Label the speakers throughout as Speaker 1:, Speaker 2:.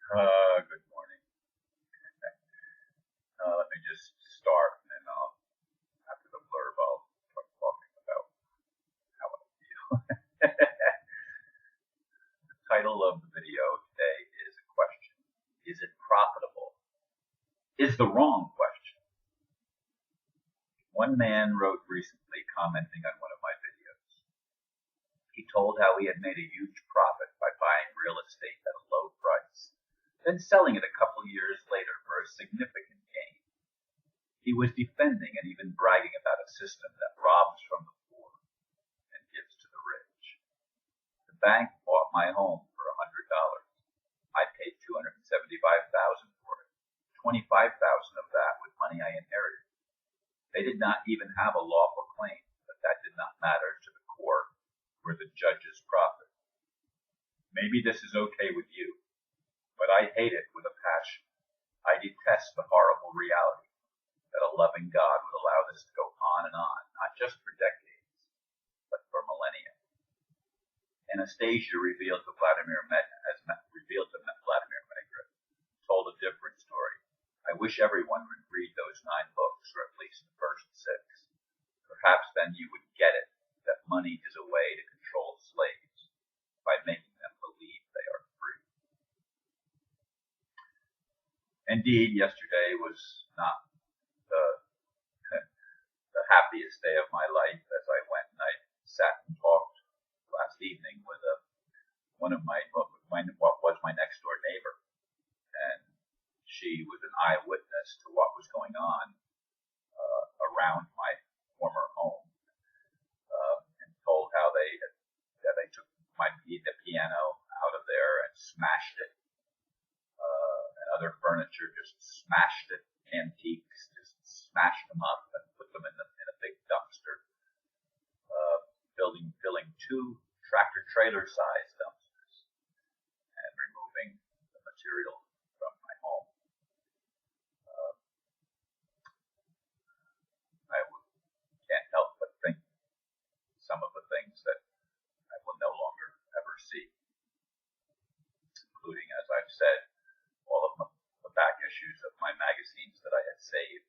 Speaker 1: Good morning. Let me just start, and then after the blurb, I'll start talking about how I feel. The title of the video today is a question. Is it profitable? Is the wrong question. One man wrote recently, commenting on one of my videos. He told how he had made a huge profit by buying real estate at a low price, then selling it a couple years later for a significant gain. He was defending and even bragging about a system that robs from the poor and gives to the rich. The bank bought my home for $100. I paid $275,000 for it, $25,000 of that with money I inherited. They did not even have a lawful claim, but that did not matter to the court or the judge's profit. Maybe this is okay with you, but I hate it with a passion. I detest the horrible reality that a loving God would allow this to go on and on, not just for decades, but for millennia. Anastasia revealed to Vladimir Megre, told a different story. I wish everyone would read those 9 books, or at least the first 6. Perhaps then you would get it, that money is a way to control slaves by making them believe they are free. Indeed, yesterday was not the happiest day of my life as I went and I sat and talked last evening with what was my next door neighbor. And she was an eyewitness to what was going on around my former home, and told how they took the piano out of there and smashed it, and other furniture, just smashed it, antiques, just smashed them up and put them in a big dumpster, filling 2 tractor-trailer size dumpsters and removing the material from my home. I can't help but think some of the things that I will no longer ever see, including, as I've said, all of the back issues of my magazines that I had saved,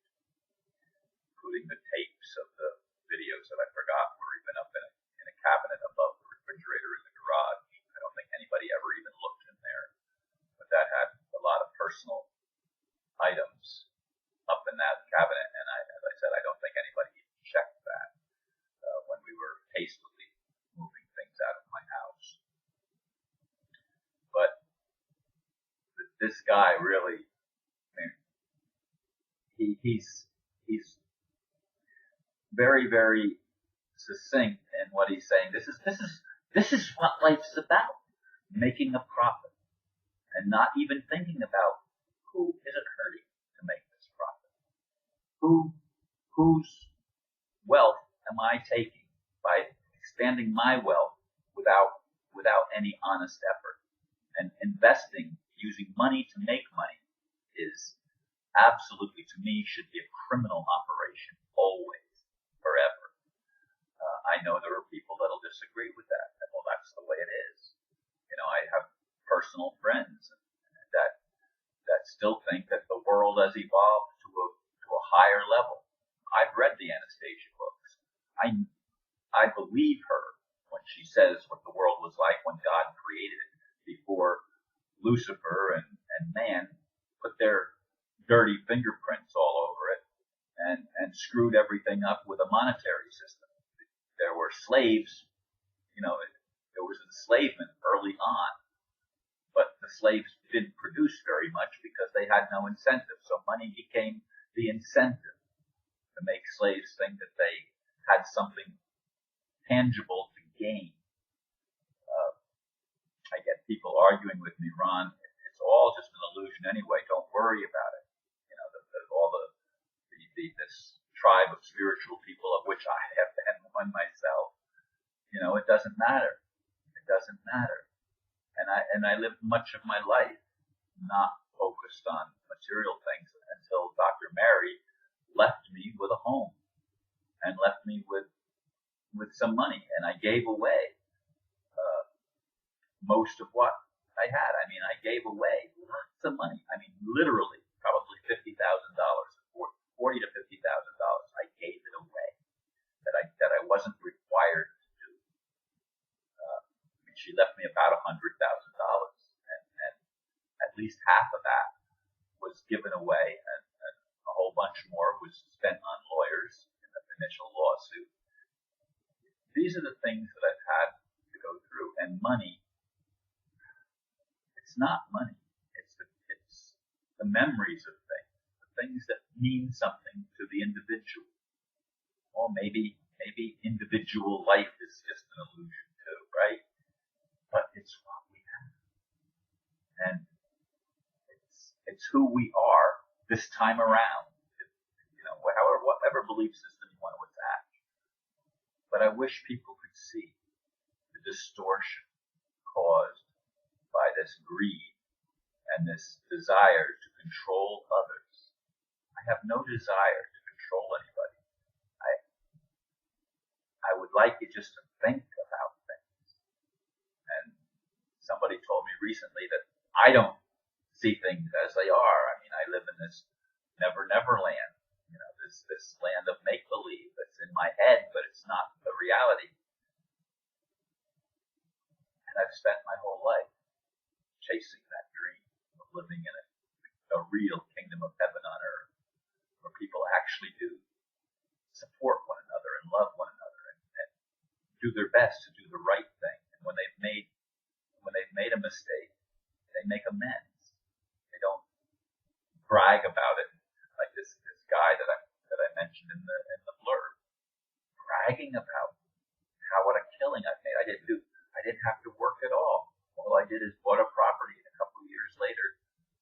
Speaker 1: including the tapes of the videos that I forgot were even up in a cabinet above the refrigerator in the garage. I don't think anybody ever even looked in there, but that had a lot of personal items up in that cabinet, and as I said, I don't think anybody even checked that when we were hastily moving things out of my house. But this guy really, I mean, he's very, very succinct in what he's saying. This is what life's about: making a profit, and not even thinking about who is it hurting to make this profit. Whose wealth am I taking by expanding my wealth without any honest effort? And investing, using money to make money, is absolutely, to me, should be a criminal operation, always, forever. I know there are people that'll disagree with that. Well, that's the way it is. I have personal friends that still think that the world has evolved to a higher level. I've read the Anastasia books. I believe her when she says what the world was like when God created it, before Lucifer and man put their dirty fingerprints all over it and screwed everything up with a monetary system. There were slaves, there was enslavement early on, but the slaves didn't produce very much because they had no incentive. So money became the incentive to make slaves think that they had something tangible to gain. I get people arguing with me, Ron, it's all just an illusion anyway. Don't worry about it. This tribe of spiritual people, of which I have been one myself, it doesn't matter. It doesn't matter. And I lived much of my life not focused on material things until Dr. Mary left me with a home and left me with some money, and I gave away most of what I had. I mean, I gave away lots Lots of money. I mean, literally, probably $50,000, $40 to $50,000. I gave it away that I wasn't required to do. I mean, she left me about $100,000, and at least half of that was given away, and a whole bunch more was spent on lawyers in the initial lawsuit. These are the things that I've had to go through, and money. It's not money. It's the memories of things, the things that mean something to the individual. Well, maybe individual life is just an illusion too, right? But it's what we have, and it's who we are this time around. You know, whatever belief system you want to attach. But I wish people could see the distortion caused by this greed and this desire to control others. I have no desire to control anybody. I would like you just to think about things. And somebody told me recently that I don't see things as they are. I mean, I live in this never land, you know, this land of make-believe that's in my head, but it's not the reality. And I've spent my whole life chasing that dream of living in a real kingdom of heaven on earth, where people actually do support one another and love one another and do their best to do the right thing. And when they've made a mistake, they make amends. They don't brag about it like this guy that I mentioned in the blurb, bragging about what a killing I've made. I didn't have to work at all. All I did is bought a property, and a couple of years later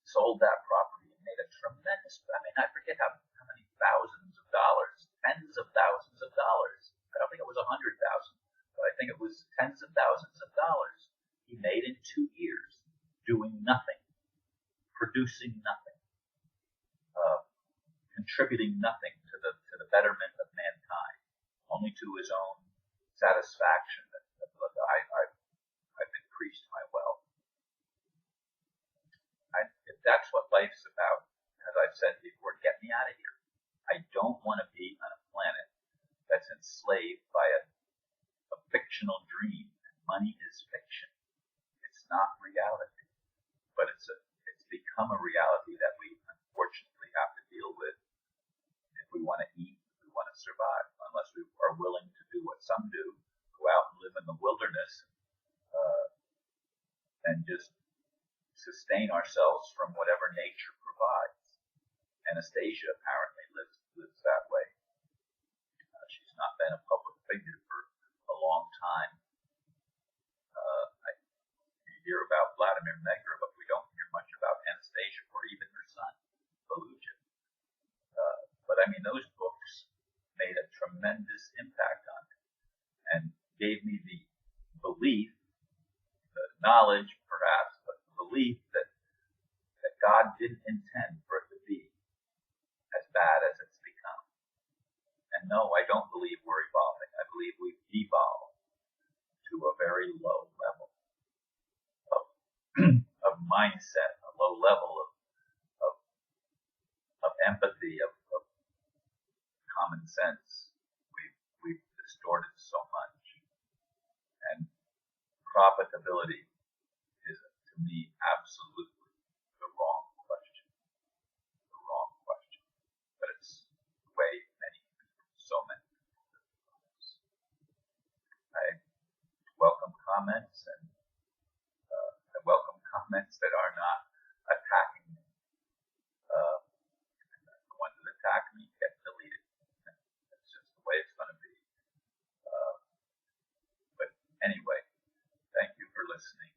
Speaker 1: sold that property and made a tremendous. I mean, I forget how many thousands of dollars, tens of thousands of dollars. I don't think it was 100,000, but I think it was tens of thousands of dollars he made in 2 years, doing nothing, producing nothing, contributing nothing to the betterment of mankind, only to his own satisfaction that I've increased my wealth. If that's what life's about, as I've said before, get me out of here. I don't want to be on a planet that's enslaved by a fictional dream. Money is fiction. It's not reality, but it's become a reality that we unfortunately have to deal with if we want to eat, if we want to survive, unless we are willing to do what some do, go out and live in the wilderness, and just sustain ourselves from whatever nature provides. Anastasia apparently lives that way. She's not been a public figure for a long time. You hear about Vladimir Megre, but we don't hear much about Anastasia or even her son, Vladimir. But I mean, those books made a tremendous impact on me and gave me the belief, the knowledge perhaps, but the belief that God didn't intend for it to be as bad as it's become. And no, I don't believe we're evolving. I believe we've devolved to a very low level of mindset, a low level of empathy, of common sense. We've distorted so much, and profitability is, to me, absolutely the wrong question. The wrong question, but it's the way so many people live their lives. I welcome comments, and I welcome comments that are not attacking me. The ones that attack me get deleted. That's just the way it's going to be. But anyway, thank you for listening.